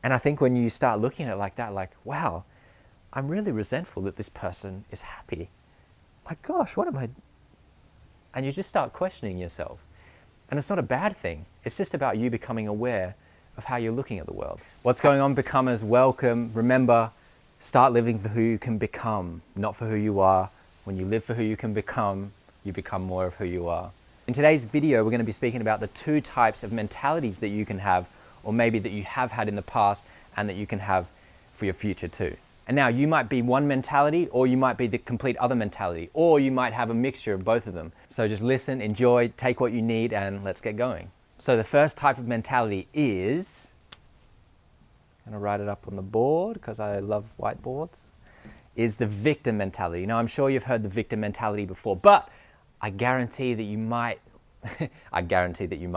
And I think when you start looking at it like that, like, wow, I'm really resentful that this person is happy. My gosh, what am I? And you just start questioning yourself. And it's not a bad thing. It's just about you becoming aware of how you're looking at the world. What's going on, becomers? Welcome. Remember, start living for who you can become, not for who you are. When you live for who you can become, you become more of who you are. In today's video, we're going to be speaking about the two types of mentalities that you can have, or maybe that you have had in the past and that you can have for your future too. And now you might be one mentality, or you might be the complete other mentality, or you might have a mixture of both of them. So just listen, enjoy, take what you need, and let's get going. So the first type of mentality is, I'm going to write it up on the board because I love whiteboards, is the victim mentality. Now I'm sure you've heard the victim mentality before, but I guarantee that you might, I guarantee that you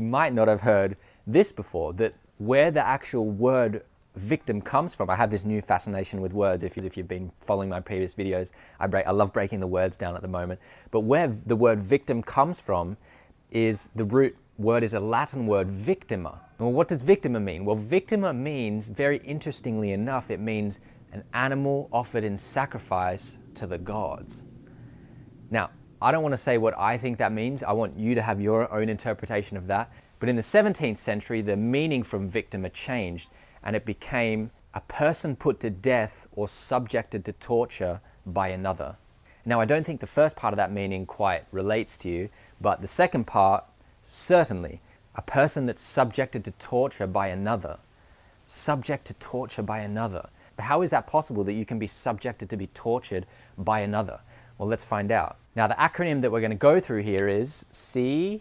might not have heard this before, that where the actual word victim comes from. I have this new fascination with words. If you've been following my previous videos, I love breaking the words down at the moment. But where the word victim comes from is the root word is a Latin word, victima. Well, what does victima mean? Well, victima means, very interestingly enough, it means an animal offered in sacrifice to the gods. Now, I don't want to say what I think that means. I want you to have your own interpretation of that. But in the 17th century, the meaning from victima changed, and it became a person put to death or subjected to torture by another. Now, I don't think the first part of that meaning quite relates to you, but the second part, certainly. A person that's subjected to torture by another. Subject to torture by another. But how is that possible that you can be subjected to be tortured by another? Well, let's find out. Now, the acronym that we're going to go through here is CEMR.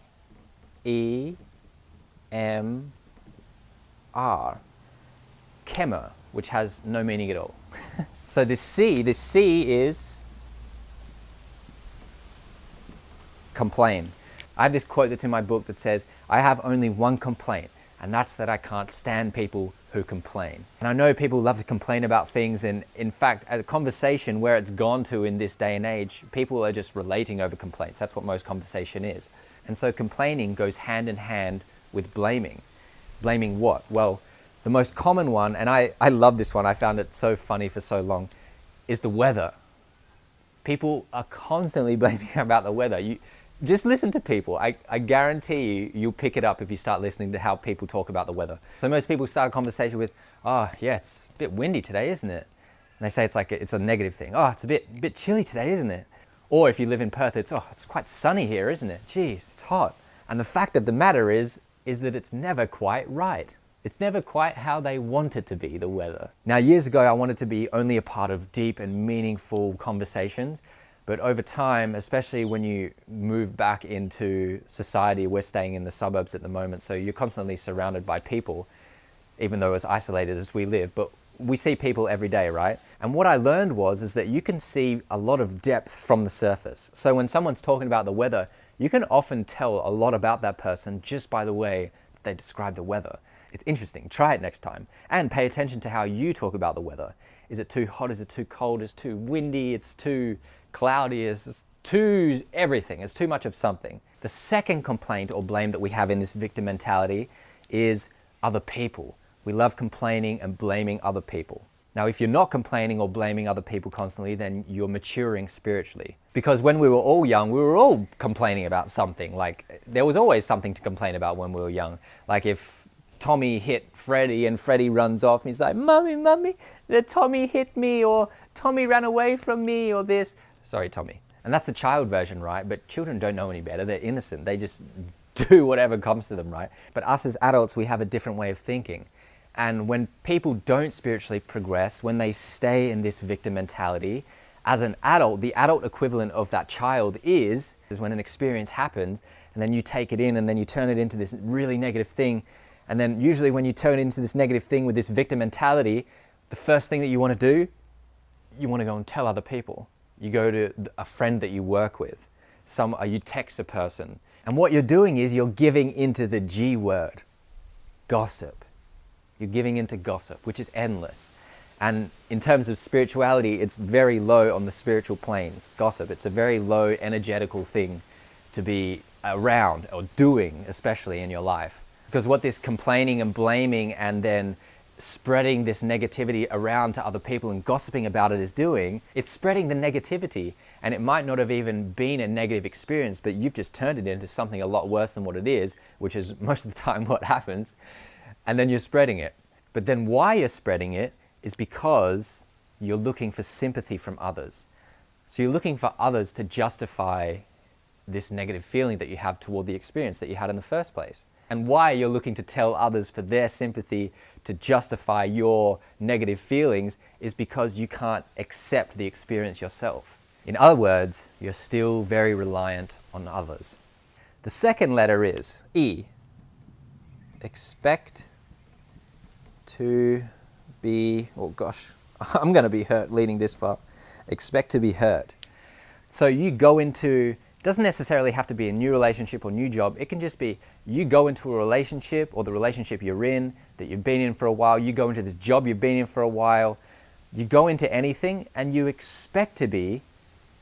Chemo, which has no meaning at all. So this C is complain. I have this quote that's in my book that says, I have only one complaint, and that's that I can't stand people who complain. And I know people love to complain about things, and in fact, at a conversation where it's gone to in this day and age, people are just relating over complaints. That's what most conversation is. And so complaining goes hand in hand with blaming. Blaming what? Well, the most common one, and I love this one, I found it so funny for so long, is the weather. People are constantly blaming about the weather. You just listen to people. I guarantee you'll pick it up if you start listening to how people talk about the weather. So most people start a conversation with, oh yeah, it's a bit windy today, isn't it? And they say it's a negative thing. Oh, it's a bit chilly today, isn't it? Or if you live in Perth, it's quite sunny here, isn't it? Geez, it's hot. And the fact of the matter is that it's never quite right. It's never quite how they want it to be, the weather. Now, years ago, I wanted to be only a part of deep and meaningful conversations, but over time, especially when you move back into society, we're staying in the suburbs at the moment, so you're constantly surrounded by people, even though as isolated as we live, but we see people every day, right? And what I learned is that you can see a lot of depth from the surface. So when someone's talking about the weather, you can often tell a lot about that person just by the way they describe the weather. It's interesting. Try it next time. And pay attention to how you talk about the weather. Is it too hot? Is it too cold? Is it too windy? It's too cloudy? Is too everything? It's too much of something. The second complaint or blame that we have in this victim mentality is other people. We love complaining and blaming other people. Now, if you're not complaining or blaming other people constantly, then you're maturing spiritually. Because when we were all young, we were all complaining about something. Like, there was always something to complain about when we were young. Like if Tommy hit Freddie and Freddie runs off and he's like, Mummy, the Tommy hit me, or Tommy ran away from me, or this. Sorry, Tommy. And that's the child version, right? But children don't know any better. They're innocent. They just do whatever comes to them, right? But us as adults, we have a different way of thinking. And when people don't spiritually progress, when they stay in this victim mentality, as an adult, the adult equivalent of that child is when an experience happens, and then you take it in and then you turn it into this really negative thing. And then usually when you turn into this negative thing with this victim mentality, the first thing that you want to do, you want to go and tell other people. You go to a friend that you work with, you text a person. And what you're doing is you're giving into the G word, gossip. You're giving into gossip, which is endless. And in terms of spirituality, it's very low on the spiritual planes. Gossip, it's a very low energetical thing to be around or doing, especially in your life. Because what this complaining and blaming and then spreading this negativity around to other people and gossiping about it is doing, it's spreading the negativity, and it might not have even been a negative experience, but you've just turned it into something a lot worse than what it is, which is most of the time what happens, and then you're spreading it. But then why you're spreading it is because you're looking for sympathy from others. So you're looking for others to justify this negative feeling that you have toward the experience that you had in the first place. And why you're looking to tell others for their sympathy to justify your negative feelings is because you can't accept the experience yourself. In other words, you're still very reliant on others. The second letter is E. Expect to be, oh gosh, I'm going to be hurt leading this far. Expect to be hurt. So you go into, doesn't necessarily have to be a new relationship or new job. It can just be you go into a relationship or the relationship you're in that you've been in for a while. You go into this job you've been in for a while. You go into anything and you expect to be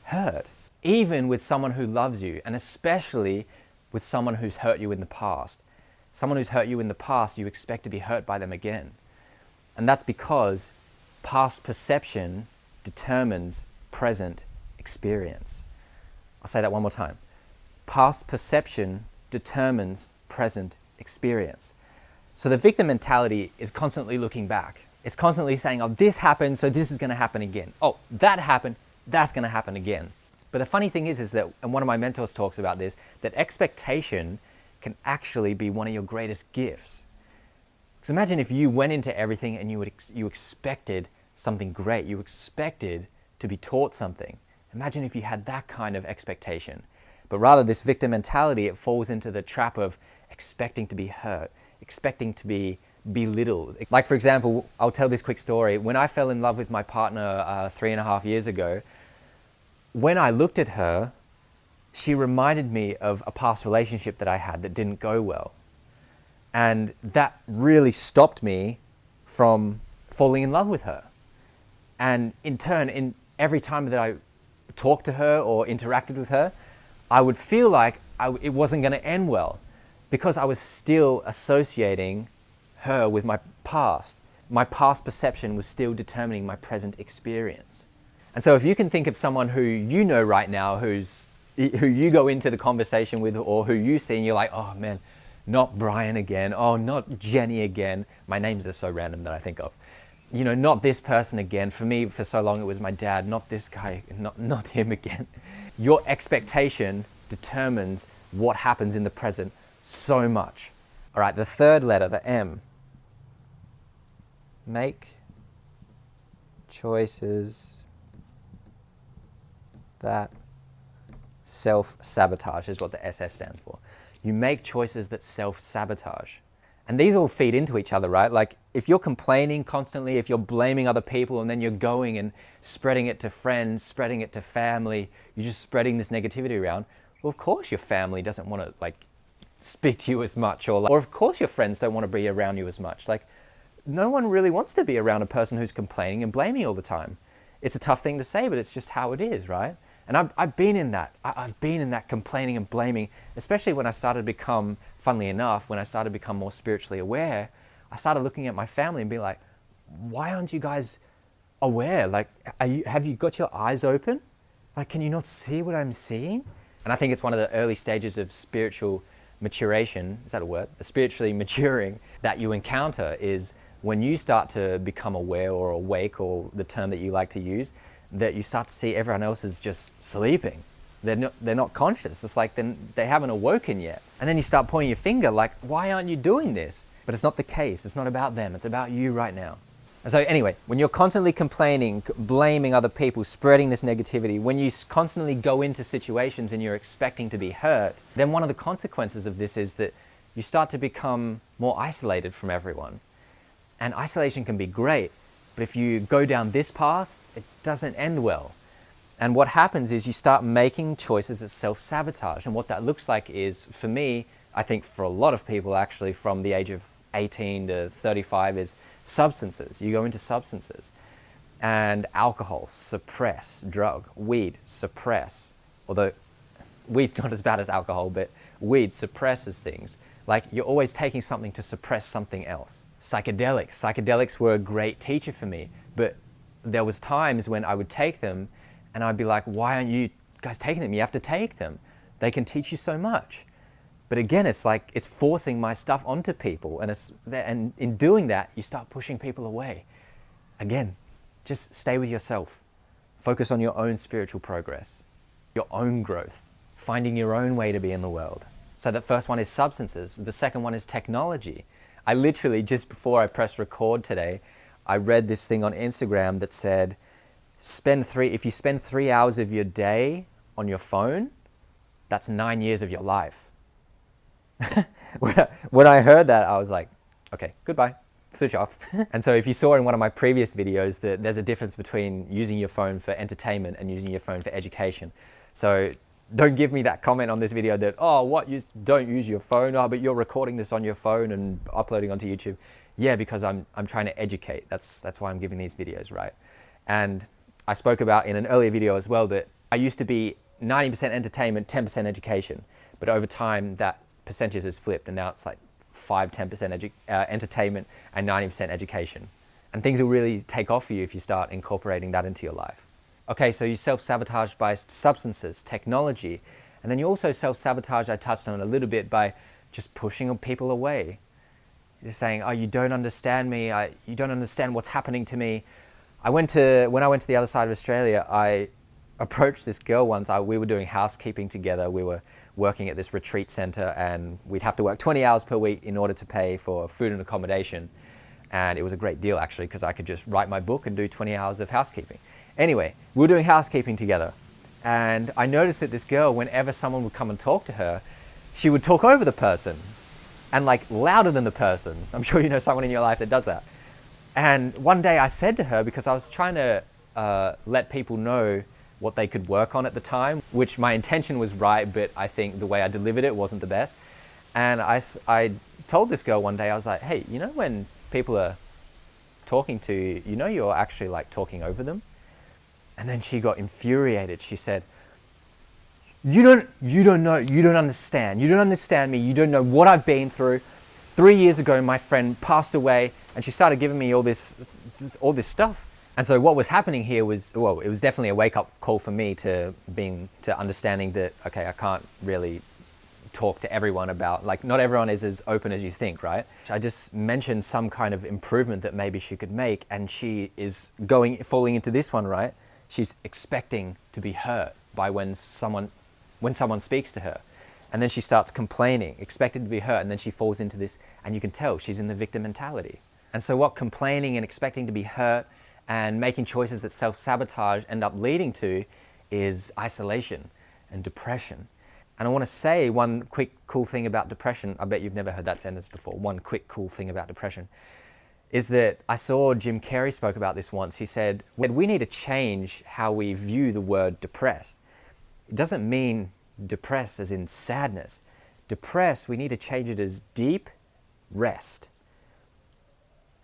hurt, even with someone who loves you, and especially with someone who's hurt you in the past. Someone who's hurt you in the past, you expect to be hurt by them again. And that's because past perception determines present experience. I'll say that one more time. Past perception determines present experience. So the victim mentality is constantly looking back. It's constantly saying, oh, this happened, so this is going to happen again. Oh, that happened, that's going to happen again. But the funny thing is that, and one of my mentors talks about this, that expectation can actually be one of your greatest gifts. Because imagine if you went into everything and you expected something great, you expected to be taught something. Imagine if you had that kind of expectation. But rather, this victim mentality, it falls into the trap of expecting to be hurt, expecting to be belittled. Like, for example, I'll tell this quick story. When I fell in love with my partner 3.5 years ago, when I looked at her, she reminded me of a past relationship that I had that didn't go well. And that really stopped me from falling in love with her. And in turn, every time that I talked to her or interacted with her, I would feel like it wasn't going to end well because I was still associating her with my past. My past perception was still determining my present experience. And so if you can think of someone who you know right now who you go into the conversation with or who you see and you're like, oh man, not Brian again, oh, not Jenny again. My names are so random that I think of. You know, not this person again. For me, for so long, it was my dad, not this guy, not him again. Your expectation determines what happens in the present so much. All right, the third letter, the M. Make choices that self-sabotage is what the SS stands for. You make choices that self-sabotage. And these all feed into each other, right? Like if you're complaining constantly, if you're blaming other people and then you're going and spreading it to friends, spreading it to family, you're just spreading this negativity around, well, of course your family doesn't want to like speak to you as much or of course your friends don't want to be around you as much. Like no one really wants to be around a person who's complaining and blaming all the time. It's a tough thing to say, but it's just how it is, right? And I've been in that. I've been in that complaining and blaming, especially when I started to become, funnily enough, when I started to become more spiritually aware, I started looking at my family and being like, why aren't you guys aware? Like, have you got your eyes open? Like, can you not see what I'm seeing? And I think it's one of the early stages of spiritual maturation, is that a word? Spiritually maturing that you encounter is when you start to become aware or awake, or the term that you like to use, that you start to see everyone else is just sleeping. They're not conscious. It's like they haven't awoken yet. And then you start pointing your finger like, why aren't you doing this? But it's not the case. It's not about them. It's about you right now. And so anyway, when you're constantly complaining, blaming other people, spreading this negativity, when you constantly go into situations and you're expecting to be hurt, then one of the consequences of this is that you start to become more isolated from everyone. And isolation can be great, but if you go down this path, it doesn't end well. And what happens is you start making choices that self-sabotage. And what that looks like is, for me, I think for a lot of people actually from the age of 18 to 35 is substances. You go into substances. And alcohol, suppress. Drug, weed, suppress. Although weed's not as bad as alcohol, but weed suppresses things. Like you're always taking something to suppress something else. Psychedelics were a great teacher for me, but there was times when I would take them and I'd be like, why aren't you guys taking them? You have to take them. They can teach you so much. But again, it's like it's forcing my stuff onto people, and in doing that, you start pushing people away. Again, just stay with yourself. Focus on your own spiritual progress, your own growth, finding your own way to be in the world. So the first one is substances. The second one is technology. I literally, just before I pressed record today, I read this thing on Instagram that said, if you spend 3 hours of your day on your phone, that's 9 years of your life. When I heard that, I was like, okay, goodbye, switch off. And so if you saw in one of my previous videos that there's a difference between using your phone for entertainment and using your phone for education. So don't give me that comment on this video that, oh, what, you don't use your phone, oh, but you're recording this on your phone and uploading onto YouTube. Yeah, because I'm trying to educate. That's why I'm giving these videos, right? And I spoke about in an earlier video as well that I used to be 90% entertainment, 10% education. But over time, that percentage has flipped, and now it's like 5-10% entertainment and 90% education. And things will really take off for you if you start incorporating that into your life. Okay, so you self-sabotage by substances, technology, and then you also self-sabotage, I touched on it a little bit, by just pushing people away. You're saying, oh, you don't understand me, you don't understand what's happening to me. When I went to the other side of Australia, I approached this girl once. We were doing housekeeping together. We were working at this retreat center, and we'd have to work 20 hours per week in order to pay for food and accommodation. And it was a great deal, actually, because I could just write my book and do 20 hours of housekeeping. Anyway, we were doing housekeeping together, and I noticed that this girl, whenever someone would come and talk to her, she would talk over the person, and like louder than the person. I'm sure you know someone in your life that does that. And one day I said to her, because I was trying to let people know what they could work on at the time, which my intention was right, but I think the way I delivered it wasn't the best. And I told this girl one day, I was like, hey, you know when people are talking to you, you know you're actually like talking over them? And then she got infuriated. She said, you don't understand me, you don't know what I've been through. 3 years ago, my friend passed away, and she started giving me all this stuff. And so what was happening here was, well, it was definitely a wake-up call for me to understanding that, okay, I can't really talk to everyone about, like, not everyone is as open as you think, right? I just mentioned some kind of improvement that maybe she could make, and she is falling into this one, right? She's expecting to be hurt by when someone speaks to her. And then she starts complaining, expecting to be hurt, and then she falls into this, and you can tell she's in the victim mentality. And so what complaining and expecting to be hurt and making choices that self-sabotage end up leading to is isolation and depression. And I want to say one quick cool thing about depression. I bet you've never heard that sentence before. One quick cool thing about depression is that I saw Jim Carrey spoke about this once. He said, we need to change how we view the word depressed. It doesn't mean depressed as in sadness. Depressed, we need to change it as deep rest.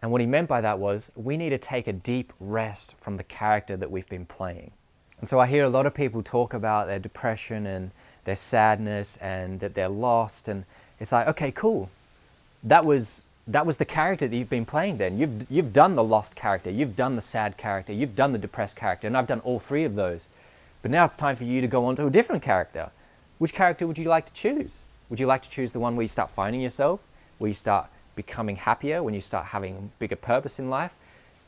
And what he meant by that was, we need to take a deep rest from the character that we've been playing. And so I hear a lot of people talk about their depression and their sadness and that they're lost, and it's like, okay, cool. That was the character that you've been playing then. You've done the lost character, you've done the sad character, you've done the depressed character, and I've done all three of those. But now it's time for you to go on to a different character. Which character would you like to choose? Would you like to choose the one where you start finding yourself, where you start becoming happier, when you start having a bigger purpose in life,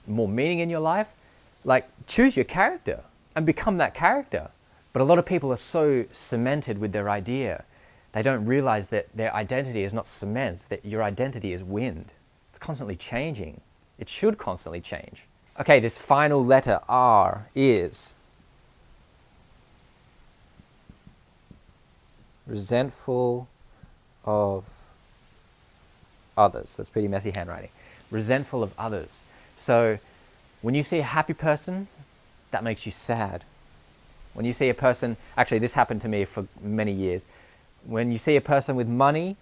more meaning in your life? Like, choose your character and become that character. But a lot of people are so cemented with their idea, they don't realize that their identity is not cement, that your identity is wind. It's constantly changing. It should constantly change. Okay, this final letter, R, is resentful of others. That's pretty messy handwriting. Resentful of others. So when you see a happy person, that makes you sad. When you see a person, actually this happened to me for many years. When you see a person with money,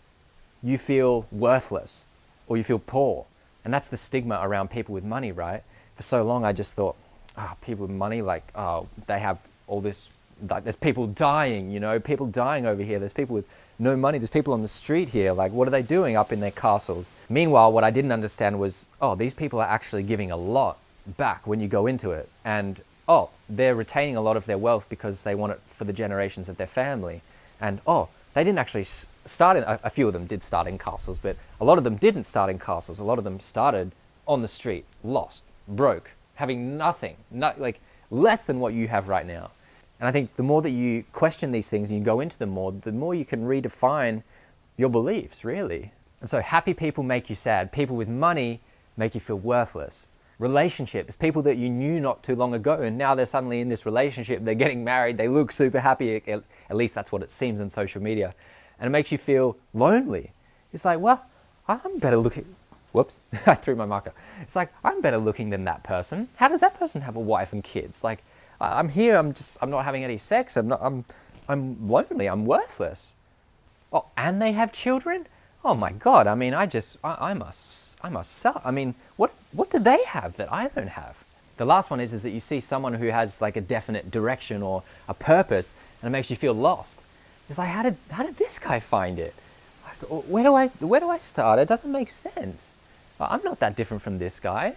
you feel worthless or you feel poor. And that's the stigma around people with money, right? For so long I just thought, oh, people with money, like, oh, they have all this like there's people dying, people dying over here. There's people with no money. There's people on the street here. Like, what are they doing up in their castles? Meanwhile, what I didn't understand was, oh, these people are actually giving a lot back when you go into it. And, oh, they're retaining a lot of their wealth because they want it for the generations of their family. And, oh, they didn't actually start in, a few of them did start in castles, but a lot of them didn't start in castles. A lot of them started on the street, lost, broke, having nothing, like less than what you have right now. And I think the more that you question these things and you go into them more, the more you can redefine your beliefs, really. And so happy people make you sad. People with money make you feel worthless. Relationships, people that you knew not too long ago, and now they're suddenly in this relationship, they're getting married, they look super happy, at least that's what it seems on social media. And it makes you feel lonely. It's like, well, I'm better looking. Whoops, I threw my marker. It's like, I'm better looking than that person. How does that person have a wife and kids? Like, I'm here, I'm not having any sex, I'm lonely, I'm worthless. Oh, and they have children? Oh my God, I mean, I must suck. I mean, what do they have that I don't have? The last one is that you see someone who has like a definite direction or a purpose, and it makes you feel lost. It's like, how did this guy find it? Like, where do I start? It doesn't make sense. I'm not that different from this guy.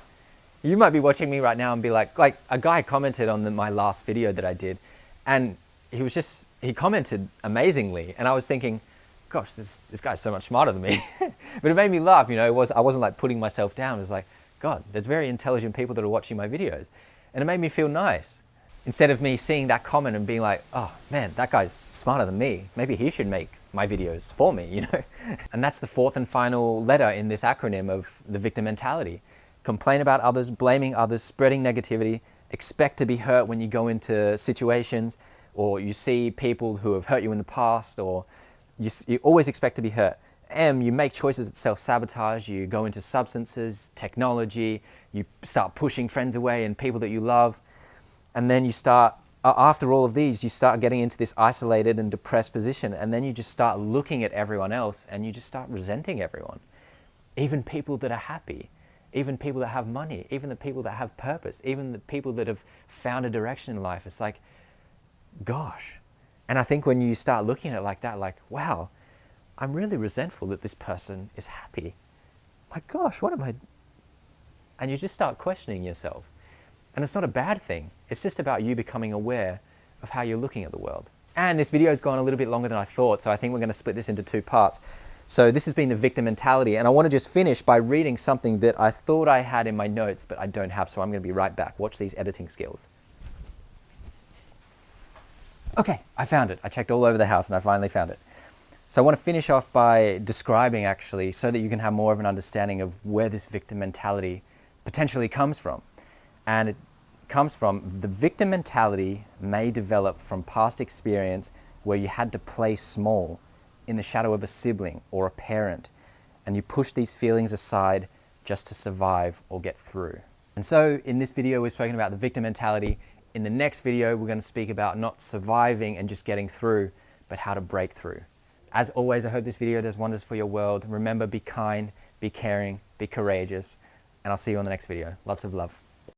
You might be watching me right now and be like a guy commented on my last video that I did, and he commented amazingly, and I was thinking, gosh, this guy's so much smarter than me. But it made me laugh, I wasn't like putting myself down. It was like, God, there's very intelligent people that are watching my videos. And it made me feel nice. Instead of me seeing that comment and being like, oh man, that guy's smarter than me. Maybe he should make my videos for me, And that's the fourth and final letter in this acronym of the victim mentality. Complain about others, blaming others, spreading negativity, expect to be hurt when you go into situations, or you see people who have hurt you in the past, or you always expect to be hurt. You make choices that self-sabotage, you go into substances, technology, you start pushing friends away and people that you love. And then you start, after all of these, you start getting into this isolated and depressed position. And then you just start looking at everyone else and you just start resenting everyone. Even people that are happy, even people that have money, even the people that have purpose, even the people that have found a direction in life. It's like, gosh. And I think when you start looking at it like that, like, wow, I'm really resentful that this person is happy. My gosh, what am I? And you just start questioning yourself. And it's not a bad thing. It's just about you becoming aware of how you're looking at the world. And this video's gone a little bit longer than I thought, so I think we're going to split this into 2 parts. So this has been the victim mentality, and I want to just finish by reading something that I thought I had in my notes, but I don't have, so I'm going to be right back. Watch these editing skills. Okay, I found it. I checked all over the house and I finally found it. So I want to finish off by describing, actually, so that you can have more of an understanding of where this victim mentality potentially comes from. And it comes from, the victim mentality may develop from past experience where you had to play small in the shadow of a sibling or a parent, and you push these feelings aside just to survive or get through. And so in this video, we've spoken about the victim mentality. In the next video, we're going to speak about not surviving and just getting through, but how to break through. As always, I hope this video does wonders for your world. Remember, be kind, be caring, be courageous, and I'll see you on the next video. Lots of love.